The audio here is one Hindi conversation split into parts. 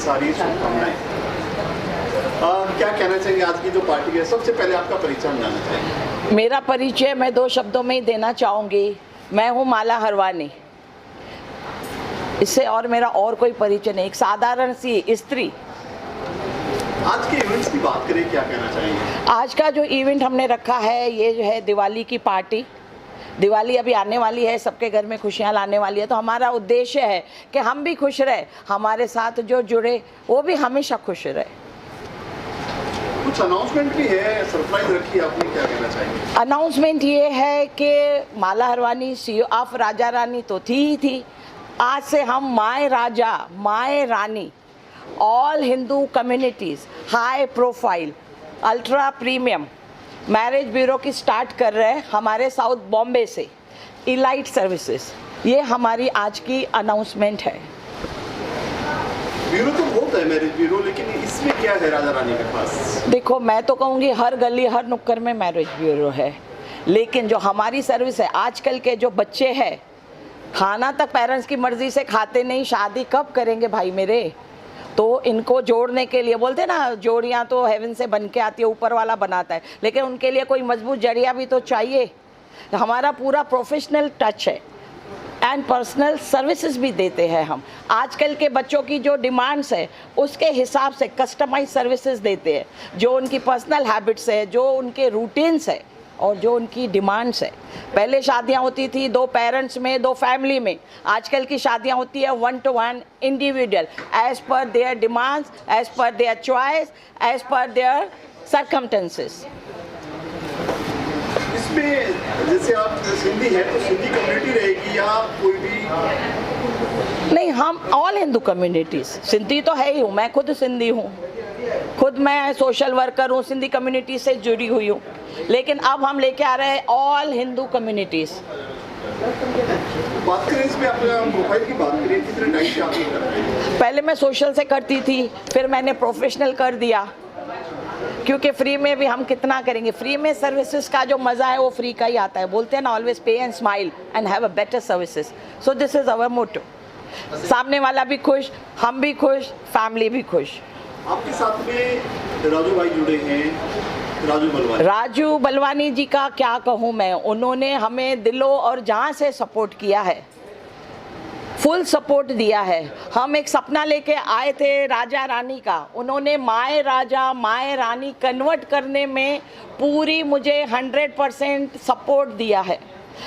सारी शुभकामनाएं। क्या कहना चाहिए आज की जो पार्टी है? सबसे पहले आपका परिचय हम जानना चाहेंगे। मेरा परिचय मैं 2 शब्दों में ही देना चाहूँगी। मैं हूँ माला हरवानी। इससे और मेरा और कोई परिचय नहीं, एक साधारण सी स्त्री। आज के इवेंट्स की बात करें, क्या कहना चाहेंगे? आज का जो इवेंट हमने रखा है ये जो है दिवाली की पार्टी। दिवाली अभी आने वाली है, सबके घर में खुशियाँ लाने वाली है, तो हमारा उद्देश्य है कि हम भी खुश रहे, हमारे साथ जो जुड़े वो भी हमेशा खुश रहे। कुछ अनाउंसमेंट भी है, सरप्राइज रखी है आपने, क्या कहना चाहेंगे? अनाउंसमेंट ये है कि माला हरवानी CEO ऑफ राजा रानी तो थी ही थी। आज से हम my Raja my Rani all Hindu communities high profile ultra premium marriage bureau की स्टार्ट कर रहे हैं हमारे साउथ बॉम्बे से, इलाइट सर्विसेज। ये हमारी आज की अनाउंसमेंट है। ब्यूरो तो बहुत है मैरिज ब्यूरो, लेकिन इसमें क्या है राजा रानी के पास? देखो, मैं तो कहूँगी हर गली हर नुक्कड़ में मैरिज ब्यूरो है, लेकिन जो हमारी सर्विस है, आजकल के जो बच्चे हैं खाना तक पेरेंट्स की मर्ज़ी से खाते नहीं, शादी कब करेंगे भाई मेरे? तो इनको जोड़ने के लिए बोलते हैं ना, जोड़ियाँ तो हेवन से बन के आती है, ऊपर वाला बनाता है, लेकिन उनके लिए कोई मजबूत जरिया भी तो चाहिए। हमारा पूरा प्रोफेशनल टच है एंड पर्सनल सर्विसेज भी देते हैं हम। आजकल के बच्चों की जो डिमांड्स है उसके हिसाब से कस्टमाइज सर्विसेज देते हैं, जो उनकी पर्सनल हैबिट्स है, जो उनके रूटीन्स है और जो उनकी डिमांड्स है। पहले शादियां होती थी 2 पेरेंट्स में, 2 फैमिली में। आजकल की शादियां होती है 1 to 1 individual, as per their demands, as per their choice, as per their circumstances. इसमें जैसे आप सिंधी है तो सिंधी कम्युनिटी रहेगी या कोई भी? नहीं, हम ऑल हिंदू कम्युनिटीज़, सिंधी तो है ही हूँ, मैं खुद सिंधी हूँ, खुद मैं सोशल वर्कर हूँ, सिंधी कम्युनिटी से जुड़ी हुई हूँ, लेकिन अब हम लेके आ रहे हैं ऑल हिंदू कम्युनिटीज़। बात करें इसमें अपना प्रोफाइल की बात करें, कितने टाइम से आप ये कर रहे हैं? पहले मैं सोशल से करती थी, फिर मैंने प्रोफेशनल कर दिया, क्योंकि फ्री में भी हम कितना करेंगे। फ्री में सर्विसेज का जो मज़ा है वो फ्री का ही आता है। बोलते हैं ना, always pay and smile and have a better services. So this is our motto. सामने वाला भी खुश, हम भी खुश, फैमिली भी खुश। आपके साथ में राजू भाई जुड़े हैं, राजू बलवानी जी का क्या कहूँ मैं, उन्होंने हमें दिलों और जान से सपोर्ट किया है, फुल सपोर्ट दिया है। हम एक सपना लेके आए थे राजा रानी का, उन्होंने माए राजा माए रानी कन्वर्ट करने में पूरी मुझे 100% सपोर्ट दिया है।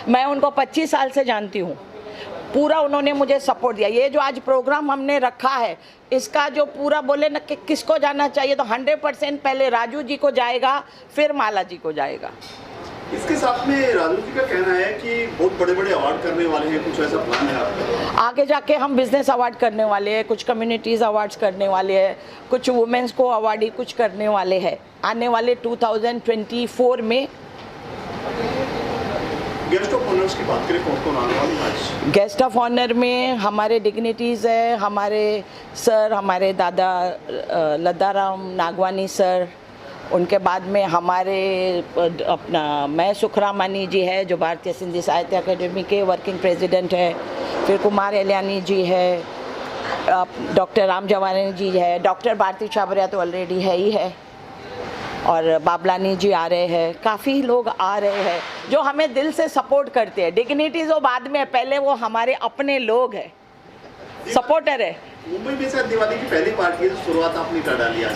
मैं उनको 25 साल से जानती हूँ, पूरा उन्होंने मुझे सपोर्ट दिया। ये जो आज प्रोग्राम हमने रखा है, इसका जो पूरा बोले ना कि किसको जाना चाहिए, तो 100% पहले राजू जी को जाएगा, फिर माला जी को जाएगा। इसके साथ में राजू जी का कहना है कि बहुत बड़े बड़े अवार्ड करने वाले हैं, कुछ ऐसा प्लान है आपका? आगे जाके हम बिजनेस अवार्ड करने वाले हैं, कुछ कम्युनिटीज़ अवार्ड्स करने वाले हैं, कुछ वुमेंस को अवार्ड ही कुछ करने वाले हैं आने वाले 2024 में। गेस्ट ऑफ ऑनर्स की बात करें, कौन कौन आने वाले हैं? गेस्ट ऑफ ऑनर में हमारे डिग्निटीज़ है, हमारे सर, हमारे दादा लद्दाराम नागवानी सर, उनके बाद में हमारे अपना मैं सुखरामानी जी है, जो भारतीय सिंधी साहित्य अकेडमी के वर्किंग प्रेसिडेंट है, फिर कुमार एलियानी जी है, डॉक्टर राम जवानी जी है, डॉक्टर भारती छाबरिया तो ऑलरेडी है ही है, और बाबलानी जी आ रहे हैं। काफ़ी लोग आ रहे हैं जो हमें दिल से सपोर्ट करते हैं। डिग्निटीज़ वो बाद में, पहले वो हमारे अपने लोग हैं, सपोर्टर है। मुंबई में शायद दिवाली की पहली पार्टी है, शुरुआत आपने कर डाली आज।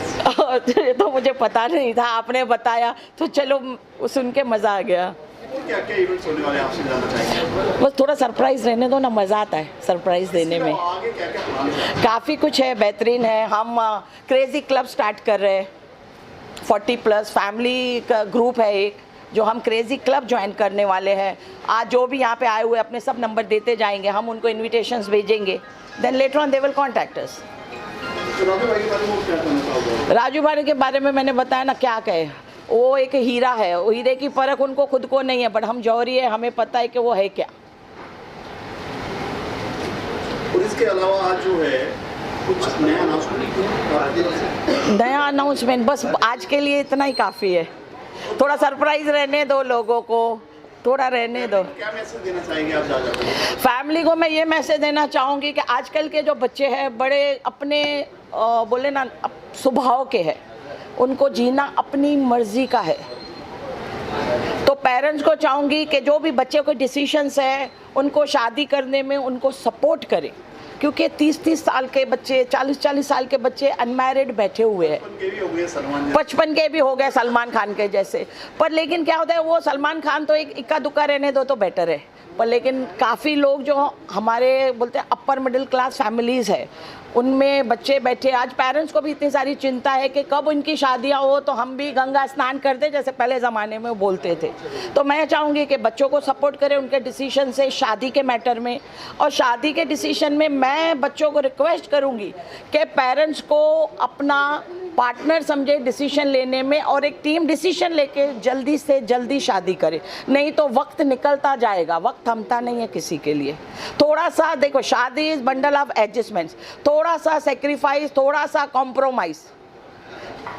ये तो मुझे पता नहीं था, आपने बताया तो चलो सुन के मज़ा आ गया। क्या क्या इवेंट्स होने वाले हैं आपसे जानना चाहेंगे? बस थोड़ा सरप्राइज़ रहने दो ना, मज़ा आता है सरप्राइज़ देने में। आगे क्या क्या प्लान है? काफ़ी कुछ है, बेहतरीन है। हम क्रेज़ी क्लब स्टार्ट कर रहे हैं, 40+ फैमिली का ग्रुप है एक, जो हम क्रेज़ी क्लब ज्वाइन करने वाले हैं। आज जो भी यहाँ पे आए हुए अपने सब नंबर देते जाएंगे, हम उनको इन्विटेशंस भेजेंगे, then later on they will contact us. Raju भाई के बारे में मैंने बताया ना, क्या कहे, वो एक हीरा है, वो हीरे की परख उनको खुद को नहीं है, बट हम जौहरी है, हमें पता है कि वो है क्या। और इसके अलावा आज जो है कुछ नया अनाउंसमेंट? नया अनाउंसमेंट बस आज के लिए इतना ही काफ़ी है। थोड़ा सरप्राइज रहने दो लोगों को, थोड़ा रहने दो। क्या मैसेज देना चाहेंगे आप फैमिली को? मैं ये मैसेज देना चाहूँगी कि आजकल के जो बच्चे हैं बड़े अपने बोले ना स्वभाव के हैं, उनको जीना अपनी मर्जी का है। तो पेरेंट्स को चाहूँगी कि जो भी बच्चे के डिसीशंस है उनको शादी करने में उनको सपोर्ट करें, क्योंकि 30-30 साल के बच्चे, 40-40 साल के बच्चे अनमैरिड बैठे हुए हैं। 55 के भी हो गए सलमान खान के जैसे। पर लेकिन क्या होता है, वो सलमान खान तो एक इक्का दुक्का रहने दो तो बेटर है। पर लेकिन काफ़ी लोग जो हमारे बोलते हैं अपर मिडिल क्लास फैमिलीज़ है, उनमें बच्चे बैठे। आज पेरेंट्स को भी इतनी सारी चिंता है कि कब उनकी शादियां हो तो हम भी गंगा स्नान करते जैसे पहले ज़माने में बोलते थे। तो मैं चाहूँगी कि बच्चों को सपोर्ट करें उनके डिसीजन से शादी के मैटर में। और शादी के डिसीजन में मैं बच्चों को रिक्वेस्ट करूँगी कि पेरेंट्स को अपना पार्टनर समझे डिसीजन लेने में, और एक टीम डिसीजन लेके जल्दी से जल्दी शादी करे, नहीं तो वक्त निकलता जाएगा, वक्त थमता नहीं है किसी के लिए। थोड़ा सा देखो, शादी इज बंडल ऑफ एडजस्टमेंट्स, थोड़ा सा सेक्रीफाइस, थोड़ा सा कॉम्प्रोमाइज़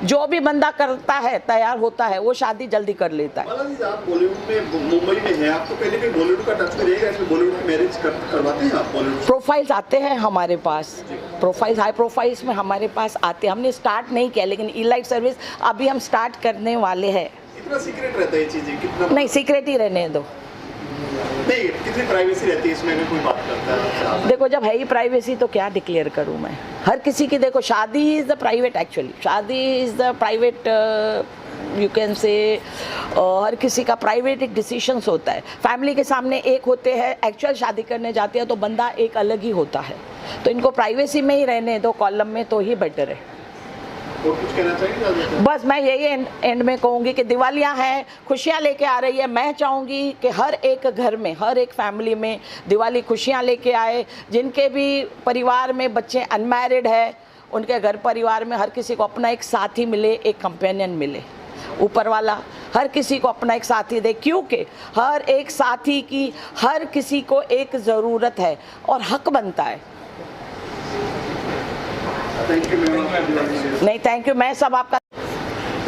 जो भी बंदा करता है, तैयार होता है, वो शादी जल्दी कर लेता है। बालाजी, आप बॉलीवुड में मुंबई में हैं, आपको पहले भी बॉलीवुड का टच में रहेगा, इसमें बॉलीवुड की मैरिज करवाते हैं आप? बॉलीवुड प्रोफाइल्स आते हैं हमारे पास, प्रोफाइल्स हाई प्रोफाइल्स में हमारे पास आते हैं। हमने स्टार्ट नहीं किया, लेकिन ई-लाइट सर्विस अभी हम स्टार्ट करने वाले हैं। कितना सीक्रेट रहता है ये चीज़ें? कितना नहीं, सीक्रेट ही रहने दो। नहीं, कितनी प्राइवेसी रहती है इसमें? अगर कोई बात करता है, देखो जब है ही प्राइवेसी तो क्या डिक्लेयर करूँ मैं? हर किसी की, देखो शादी इज़ द प्राइवेट, एक्चुअली शादी is the private, you can say हर किसी का प्राइवेट एक डिसीशंस होता है। फैमिली के सामने एक होते हैं, एक्चुअल शादी करने जाते हैं तो बंदा एक अलग ही होता है। तो इनको प्राइवेसी में ही रहने दो कॉलम में, तो ही बेटर है। और कुछ कहना चाहिए? बस मैं यही एंड में कहूँगी कि दिवालियाँ हैं, खुशियाँ लेके आ रही है। मैं चाहूँगी कि हर एक घर में, हर एक फैमिली में दिवाली खुशियाँ लेके आए। जिनके भी परिवार में बच्चे अनमैरिड है, उनके घर परिवार में हर किसी को अपना एक साथी मिले, एक कंपेनियन मिले। ऊपर वाला हर किसी को अपना एक साथी दे, क्योंकि हर एक साथी की हर किसी को एक ज़रूरत है और हक बनता है। नहीं, थैंक यू। मैं सब आपका,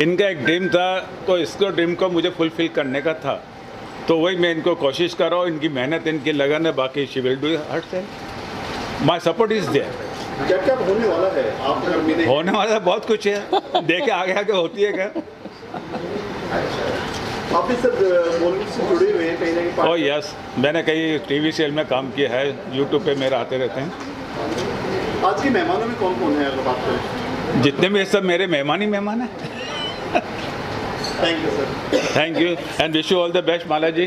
इनका एक ड्रीम था तो इसको ड्रीम को मुझे फुलफिल करने का था, तो वही मैं इनको कोशिश कर रहा हूँ। इनकी मेहनत, इनकी लगन है, बाकी शी विल डू हर से। My support is there. क्या क्या होने वाला है आप घर में? होने वाला बहुत कुछ है, देखे आगे आगे होती है क्या। आप भी सर बॉलीवुड से जुड़े हुए हैं कहीं ना कहीं? ओह यस, मैंने कई टीवी सीरियल में काम किया है, यूट्यूब पे मेरे आते रहते हैं। आज के मेहमानों में कौन कौन है अगर बात करें? जितने भी सब मेरे मेहमान ही मेहमान हैं। Thank you sir. Thank you and wish you all the best Balaji.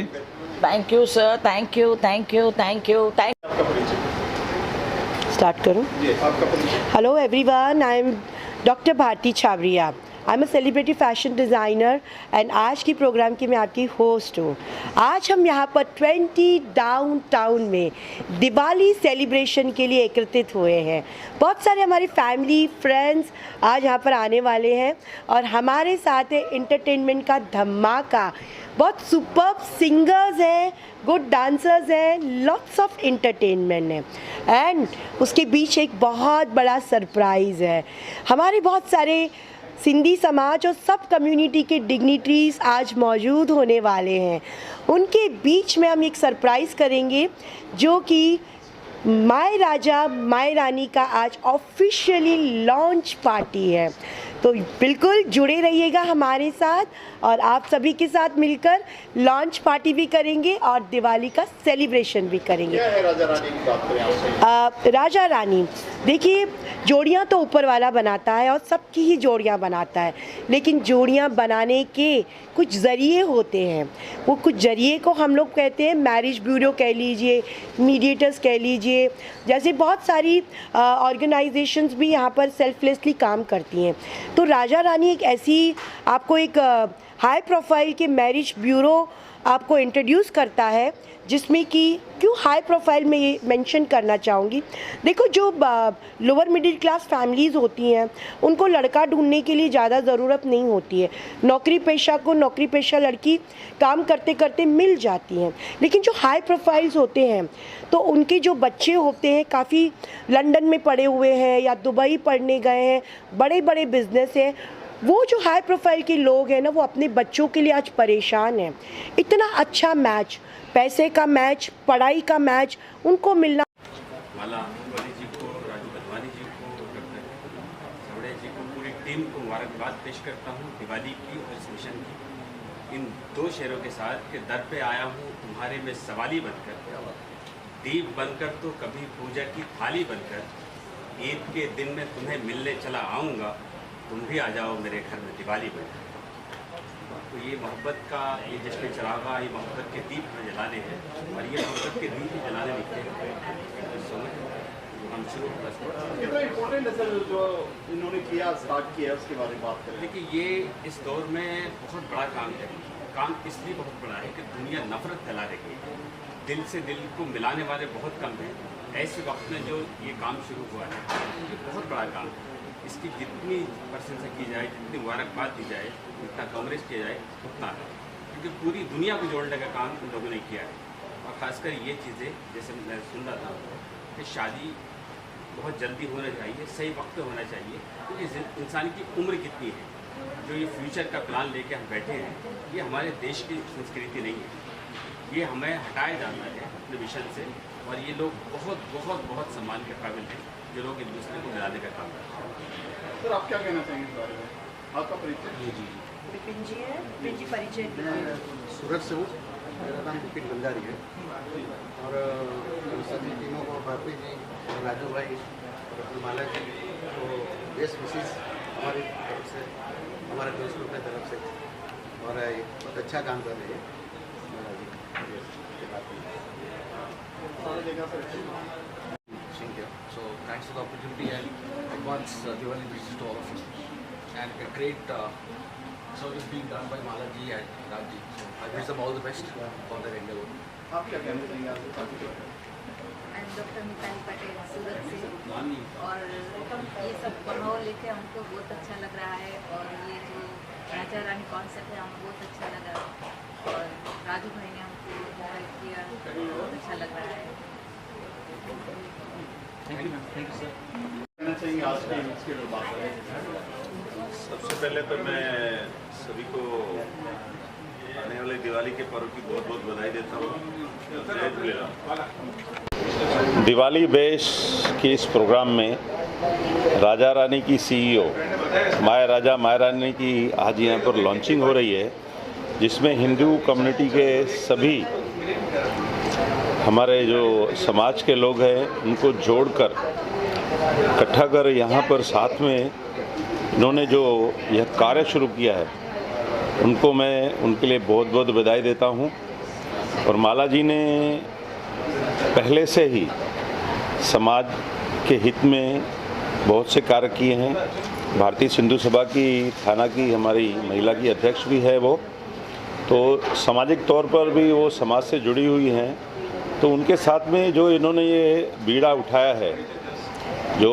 Thank you sir, thank you, thank you, thank you, thank. आपका परिचय? स्टार्ट करूं? जी, आपका परिचय? Hello everyone, I am doctor Bharti Chhabria. I am a celebrity fashion designer and आज की प्रोग्राम की मैं आपकी होस्ट हूँ। आज हम यहाँ पर 20 डाउनटाउन में दिवाली सेलिब्रेशन के लिए एकत्रित हुए हैं। बहुत सारे हमारी फैमिली फ्रेंड्स आज यहाँ पर आने वाले हैं और हमारे साथ है इंटरटेनमेंट का धमाका। बहुत सुपर्ब सिंगर्स हैं, गुड डांसर्स हैं, लॉट्स ऑफ इंटरटेनमेंट है एंड उसके बीच एक बहुत बड़ा सरप्राइज़ है। हमारे बहुत सारे सिंधी समाज और सब कम्युनिटी के डिग्निटरीज आज मौजूद होने वाले हैं। उनके बीच में हम एक सरप्राइज़ करेंगे जो कि माय राजा माय रानी का आज ऑफिशियली लॉन्च पार्टी है। तो बिल्कुल जुड़े रहिएगा हमारे साथ और आप सभी के साथ मिलकर लॉन्च पार्टी भी करेंगे और दिवाली का सेलिब्रेशन भी करेंगे। क्या है राजा रानी की बात करें आपसे? राजा रानी, देखिए जोड़ियाँ तो ऊपर वाला बनाता है और सबकी ही जोड़ियाँ बनाता है, लेकिन जोड़ियाँ बनाने के कुछ ज़रिए होते हैं। वो कुछ ज़रिए को हम लोग कहते हैं मैरिज ब्यूरो कह लीजिए, मीडिएटर्स कह लीजिए, जैसे बहुत सारी ऑर्गेनाइजेशंस भी यहाँ पर सेल्फलेसली काम करती हैं। तो राजा रानी एक ऐसी आपको एक हाई प्रोफाइल के मैरिज ब्यूरो आपको इंट्रोड्यूस करता है, जिसमें कि क्यों हाई प्रोफाइल में ये मेंशन करना चाहूँगी। देखो जो लोअर मिडिल क्लास फैमिलीज़ होती हैं उनको लड़का ढूंढने के लिए ज़्यादा ज़रूरत नहीं होती है। नौकरी पेशा लड़की काम करते करते मिल जाती हैं, लेकिन जो हाई प्रोफाइल्स होते हैं तो उनके जो बच्चे होते हैं काफ़ी लंदन में पढ़े हुए हैं या दुबई पढ़ने गए हैं, बड़े बड़े बिजनेस हैं। वो जो हाई प्रोफाइल के लोग हैं ना, वो अपने बच्चों के लिए आज परेशान हैं। इतना अच्छा मैच, पैसे का मैच, पढ़ाई का मैच उनको मिलना। माला जी को, राजू बदवानी जी को, मुबारकबाद पेश करता हूँ दिवाली की और इस मिशन की। इन दो शेरों के साथ कि दर पे आया हूँ तुम्हारे में सवाली बनकर, दीप बनकर तो कभी पूजा की थाली बनकर, ईद के दिन में तुम्हें मिलने चला आऊँगा, तुम भी आ जाओ मेरे घर में दिवाली बनकर। तो ये मोहब्बत का ये जश्न चरागा, ये मोहब्बत के दीप हमें जलाने हैं और ये मोहब्बत के दीप ही जलाने लिखते हैं। समझ हम शुरू कितना इम्पोर्टेंट है सर जो इन्होंने किया, स्टार्ट किया, उसके बारे में बात करें। देखिए, ये इस दौर में बहुत बड़ा काम है। काम इसलिए बहुत बड़ा है कि दुनिया नफरत फैला रही है, दिल से दिल को मिलाने वाले बहुत कम हैं। ऐसे वक्त में जो ये काम शुरू हुआ है, ये बहुत बड़ा काम है। इसकी जितनी प्रशंसा की जाए, जितनी मुबारकबाद दी जाए, जितना कवरेज किया जाए उतना है, क्योंकि पूरी दुनिया को जोड़ने का काम इन लोगों ने किया है। और ख़ासकर ये चीज़ें, जैसे मैं सुन रहा था कि शादी बहुत जल्दी होना चाहिए, सही वक्त पे होना चाहिए, क्योंकि इंसान की उम्र कितनी है। जो ये फ्यूचर का प्लान लेके हम बैठे हैं, ये हमारे देश की संस्कृति नहीं है। ये हमें हटाया जाना है अपने मिशन से, और ये लोग बहुत बहुत बहुत सम्मान के काबिल हैं जो लोग एक दूसरे को मिलाने का काम करते हैं। सर आप क्या कहना चाहेंगे इस बारे में, आपका परिचय? जी विपिन जी है, विपिन जी परिचय दीजिए। सूरत से हूँ, मेरा नाम विपिन बंजारी है और सभी टीमों को, बापी जी, राजू भाई और माला जी को बेस्ट विशेष हमारी तरफ से, हमारे दोस्तों की तरफ से, और बहुत अच्छा काम कर रहे हैं। So thanks for the opportunity and advance Diwali wishes to all of you. And a great service being done by Malaji and Rajji. So I wish them all the best for their endeavor. आप क्या कहना चाहेंगे आपसे पार्टी के बारे में? डॉक्टर मिताली पटेल सूरत से, और ये सब माहौल लेके हमको बहुत अच्छा लग रहा है, और ये जो राजा रानी कॉन्सेप्ट है हमको बहुत अच्छा लगा, और राजू भाई ने हमको हेल्प किया, बहुत अच्छा लग रहा है। Thank you sir. कहना चाहेंगे आज के इसके बात करें। सबसे पहले तो मैं सभी को आने वाले दिवाली के पर्व की बहुत बहुत बधाई देता हूँ। जय झूलेलाल। दिवाली बेश के इस प्रोग्राम में राजा रानी की सीईओ माया राजा माया रानी की आज यहाँ पर लॉन्चिंग हो रही है, जिसमें हिंदू कम्युनिटी के सभी हमारे जो समाज के लोग हैं उनको जोड़कर इकट्ठा कर यहाँ पर साथ में इन्होंने जो यह कार्य शुरू किया है, उनको मैं उनके लिए बहुत बहुत बधाई देता हूँ। और माला जी ने पहले से ही समाज के हित में बहुत से कार्य किए हैं। भारतीय सिंधु सभा की थाना की हमारी महिला की अध्यक्ष भी है वो, तो सामाजिक तौर पर भी वो समाज से जुड़ी हुई हैं। तो उनके साथ में जो इन्होंने ये बीड़ा उठाया है जो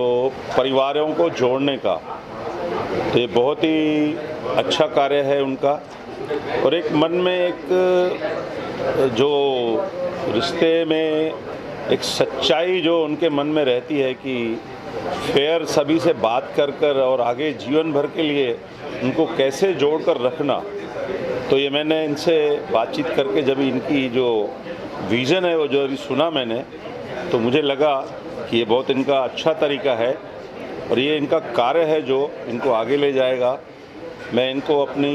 परिवारों को जोड़ने का, तो ये बहुत ही अच्छा कार्य है उनका। और एक मन में एक जो रिश्ते में एक सच्चाई जो उनके मन में रहती है कि फेयर सभी से बात कर कर और आगे जीवन भर के लिए उनको कैसे जोड़ कर रखना, तो ये मैंने इनसे बातचीत करके जब इनकी जो विज़न है वो जो अभी सुना मैंने, तो मुझे लगा कि ये बहुत इनका अच्छा तरीका है और ये इनका कार्य है जो इनको आगे ले जाएगा। मैं इनको अपनी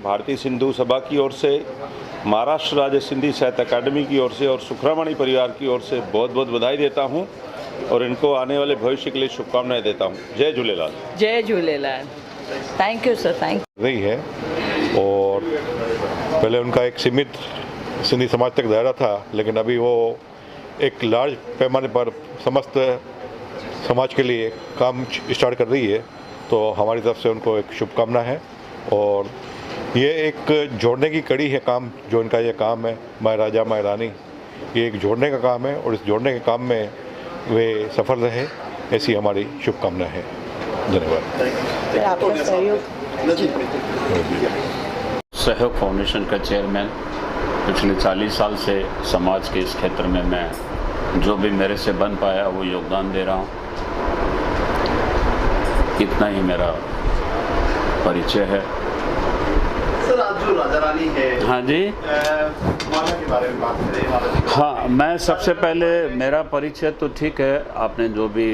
भारतीय सिंधु सभा की ओर से, महाराष्ट्र राज्य सिंधी साहित्य अकादमी की ओर से और सुखरामणी परिवार की ओर से बहुत बहुत बधाई देता हूँ और इनको आने वाले भविष्य के लिए शुभकामनाएं देता हूँ। जय झूलेलाल। जय Jhulelal. Thank you sir, thank रही है। और पहले उनका एक सीमित सिंधी समाज तक दायरा था, लेकिन अभी वो एक लार्ज पैमाने पर समस्त समाज के लिए काम स्टार्ट कर रही है, तो हमारी तरफ से उनको एक शुभकामना है। और ये एक जोड़ने की कड़ी है काम, जो इनका ये काम है माय राजा माय रानी, ये एक जोड़ने का काम है और इस जोड़ने के काम में वे सफल रहे, ऐसी हमारी शुभकामना है। धन्यवाद। सहयोग फाउंडेशन का चेयरमैन, पिछले 40 साल से समाज के इस क्षेत्र में मैं जो भी मेरे से बन पाया वो योगदान दे रहा हूँ। इतना ही मेरा परिचय है। सर आज जो राजा रानी है, हाँ जी, माला के बारे में बात करें। माला जी हाँ, मैं सबसे पहले मेरा परिचय तो ठीक है, आपने जो भी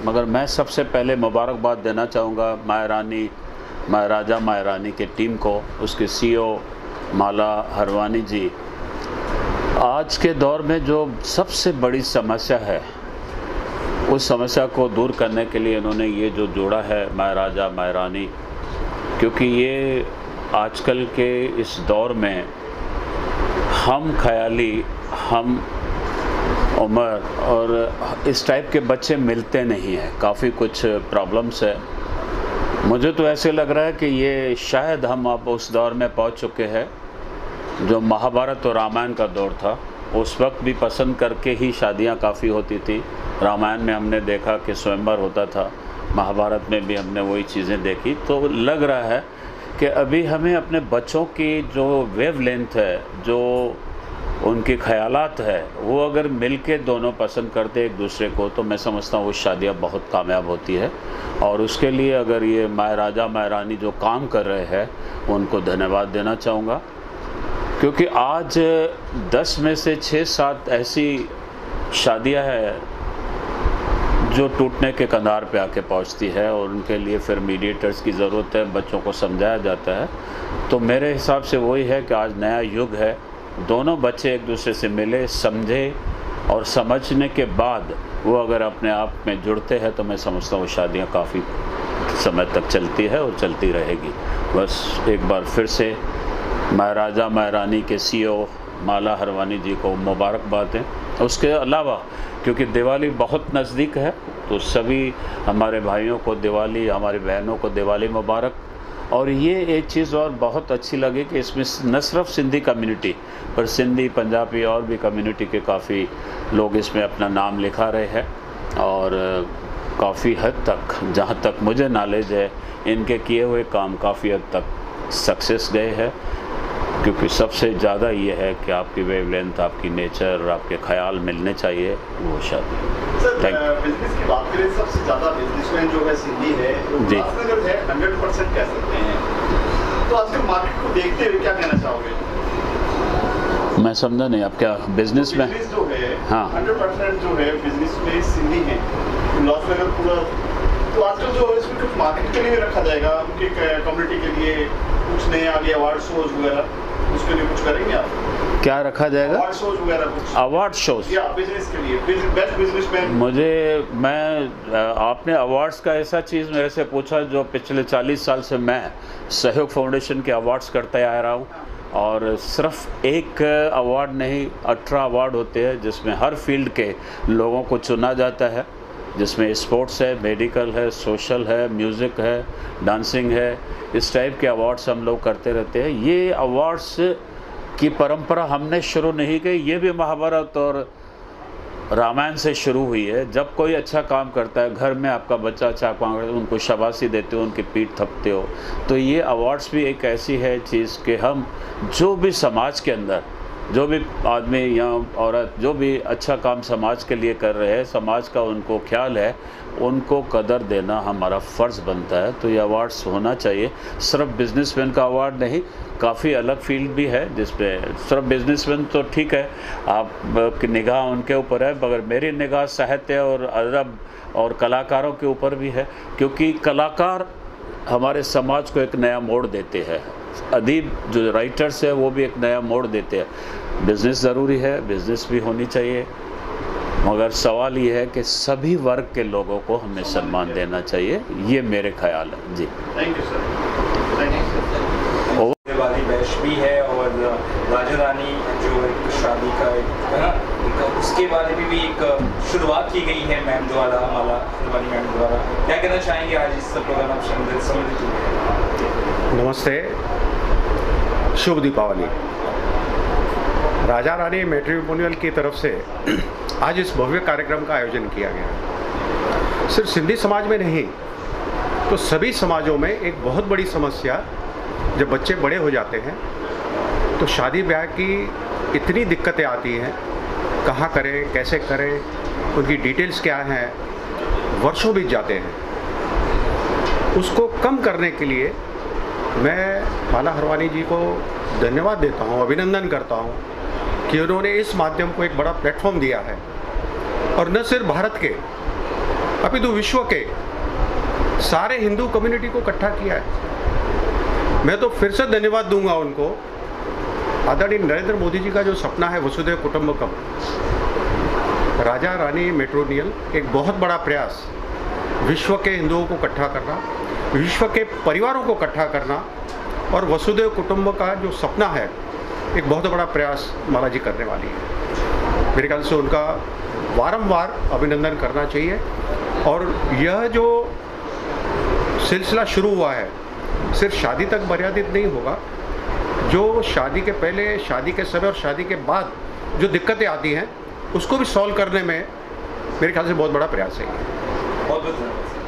मगर मैं सबसे पहले मुबारकबाद देना चाहूँगा महारानी महाराजा महारानी के टीम को, उसके CEO माला हरवानी जी। आज के दौर में जो सबसे बड़ी समस्या है, उस समस्या को दूर करने के लिए इन्होंने ये जो जोड़ा है महाराजा महारानी, क्योंकि ये आजकल के इस दौर में हम ख्याली, हम उम्र और इस टाइप के बच्चे मिलते नहीं हैं। काफ़ी कुछ प्रॉब्लम्स है। मुझे तो ऐसे लग रहा है कि ये शायद हम अब उस दौर में पहुंच चुके हैं जो महाभारत और रामायण का दौर था। उस वक्त भी पसंद करके ही शादियां काफ़ी होती थी। रामायण में हमने देखा कि स्वयंवर होता था, महाभारत में भी हमने वही चीज़ें देखी। तो लग रहा है कि अभी हमें अपने बच्चों की जो वेवलेंथ है, जो उनके ख़यालात है, वो अगर मिल के दोनों पसंद करते एक दूसरे को, तो मैं समझता हूँ वो शादियाँ बहुत कामयाब होती है। और उसके लिए अगर ये महाराजा महारानी जो काम कर रहे हैं, उनको धन्यवाद देना चाहूँगा, क्योंकि आज 10 में से 6-7 ऐसी शादियाँ हैं जो टूटने के कगार पे आके पहुंचती है, और उनके लिए फिर मीडिएटर्स की ज़रूरत है, बच्चों को समझाया जाता है। तो मेरे हिसाब से वही है कि आज नया युग है, दोनों बच्चे एक दूसरे से मिले, समझे, और समझने के बाद वो अगर अपने आप में जुड़ते हैं, तो मैं समझता हूँ शादियाँ काफ़ी समय तक चलती है और चलती रहेगी। बस एक बार फिर से महाराजा महारानी के CEO माला हरवानी जी को मुबारकबाद दें। उसके अलावा क्योंकि दिवाली बहुत नज़दीक है, तो सभी हमारे भाइयों को दिवाली, हमारी बहनों को दिवाली मुबारक। और ये एक चीज़ और बहुत अच्छी लगी कि इसमें न सिर्फ सिंधी कम्युनिटी, पर सिंधी, पंजाबी और भी कम्युनिटी के काफ़ी लोग इसमें अपना नाम लिखा रहे हैं। और काफ़ी हद तक, जहाँ तक मुझे नॉलेज है, इनके किए हुए काम काफ़ी हद तक सक्सेस गए हैं, क्योंकि सबसे ज़्यादा ये है कि आपकी वेवलेंथ, आपकी नेचर और आपके ख्याल मिलने चाहिए, वो शादी। सर, बिजनेस की बात करें, सबसे ज़्यादा बिजनेसमैन जो है सिंधी है, जी, उल्लासनगर है, 100% कह सकते हैं। तो आजकल मार्केट को देखते हुए क्या कहना चाहोगे? मैं समझा नहीं, आप क्या बिजनेस में? बिजनेस जो है, हाँ, 100% जो है बिजनेस में सिंधी है, उल्लासनगर पूरा। तो आजकल जो है इसमें कुछ मार्केट के लिए भी रखा जाएगा, उनकी कम्युनिटी के लिए कुछ नए आगे अवार्ड शोज वगैरह, उसके लिए कुछ करेंगे आप? क्या रखा जाएगा? अवार्ड शोज वगैरह कुछ? अवार्ड शोज या बिजनेस के लिए, बेस्ट बिजनेसमैन। आपने अवार्ड्स का ऐसा चीज़ मेरे से पूछा जो पिछले 40 साल से मैं सहयोग फाउंडेशन के अवार्ड्स करते आ रहा हूँ। और सिर्फ एक अवार्ड नहीं, 18 अवार्ड होते हैं, जिसमें हर फील्ड के लोगों को चुना जाता है, जिसमें स्पोर्ट्स है, मेडिकल है, सोशल है, म्यूज़िक है, डांसिंग है। इस टाइप के अवार्ड्स हम लोग करते रहते हैं। ये अवार्ड्स की परंपरा हमने शुरू नहीं की, ये भी महाभारत और रामायण से शुरू हुई है। जब कोई अच्छा काम करता है, घर में आपका बच्चा अच्छा काम करता है, उनको शाबाशी देते हो, उनकी पीठ थपते हो। तो ये अवार्ड्स भी एक ऐसी है चीज़ कि हम जो भी समाज के अंदर, जो भी आदमी या औरत जो भी अच्छा काम समाज के लिए कर रहे हैं, समाज का उनको ख्याल है, उनको कदर देना हमारा फ़र्ज़ बनता है। तो ये अवार्ड्स होना चाहिए। सिर्फ बिजनेसमैन का अवार्ड नहीं, काफ़ी अलग फील्ड भी है जिसमें सिर्फ बिजनेसमैन तो ठीक है, आपकी निगाह उनके ऊपर है, मगर मेरी निगाह साहित्य और अदब और कलाकारों के ऊपर भी है, क्योंकि कलाकार हमारे समाज को एक नया मोड़ देते हैं। अदीब जो राइटर्स है वो भी एक नया मोड़ देते हैं। बिज़नेस ज़रूरी है, बिज़नेस भी होनी चाहिए, मगर सवाल ये है कि सभी वर्ग के लोगों को हमें सम्मान देना चाहिए। ये मेरे ख्याल है। जी, thank you sir. Thank you. Diwali bash भी है और राजा रानी जो एक शादी का एक है ना, उसके बारे में भी एक शुरुआत की गई है मैम द्वारा, माला हरवानी मैम द्वारा। क्या कहना चाहेंगे आज इस प्रोग्राम आप सम्मिलित हुए? नमस्ते, शुभ दीपावली। राजा रानी मैट्रिमोनियल की तरफ से आज इस भव्य कार्यक्रम का आयोजन किया गया। सिर्फ सिंधी समाज में नहीं, तो सभी समाजों में एक बहुत बड़ी समस्या, जब बच्चे बड़े हो जाते हैं तो शादी ब्याह की इतनी दिक्कतें आती हैं, कहाँ करें, कैसे करें, उनकी डिटेल्स क्या हैं, वर्षों बीत जाते हैं। उसको कम करने के लिए मैं माला हरवानी जी को धन्यवाद देता हूँ, अभिनंदन करता हूँ कि उन्होंने इस माध्यम को एक बड़ा प्लेटफॉर्म दिया है। और न सिर्फ भारत के, अपितु विश्व के सारे हिंदू कम्युनिटी को इकट्ठा किया है। मैं तो फिर से धन्यवाद दूंगा उनको। आदरणीय नरेंद्र मोदी जी का जो सपना है वसुधैव कुटुंबकम, राजा रानी मैट्रिमोनियल, एक बहुत बड़ा प्रयास विश्व के हिंदुओं को इकट्ठा करना, विश्व के परिवारों को इकट्ठा करना, और वसुधैव कुटुंब का जो सपना है एक बहुत बड़ा प्रयास माला जी करने वाली है। मेरे ख्याल से उनका वारंवार अभिनंदन करना चाहिए। और यह जो सिलसिला शुरू हुआ है सिर्फ शादी तक मर्यादित नहीं होगा। जो शादी के पहले, शादी के समय और शादी के बाद जो दिक्कतें आती हैं उसको भी सॉल्व करने में मेरे ख्याल से बहुत बड़ा प्रयास है। बहुत बहुत धन्यवाद।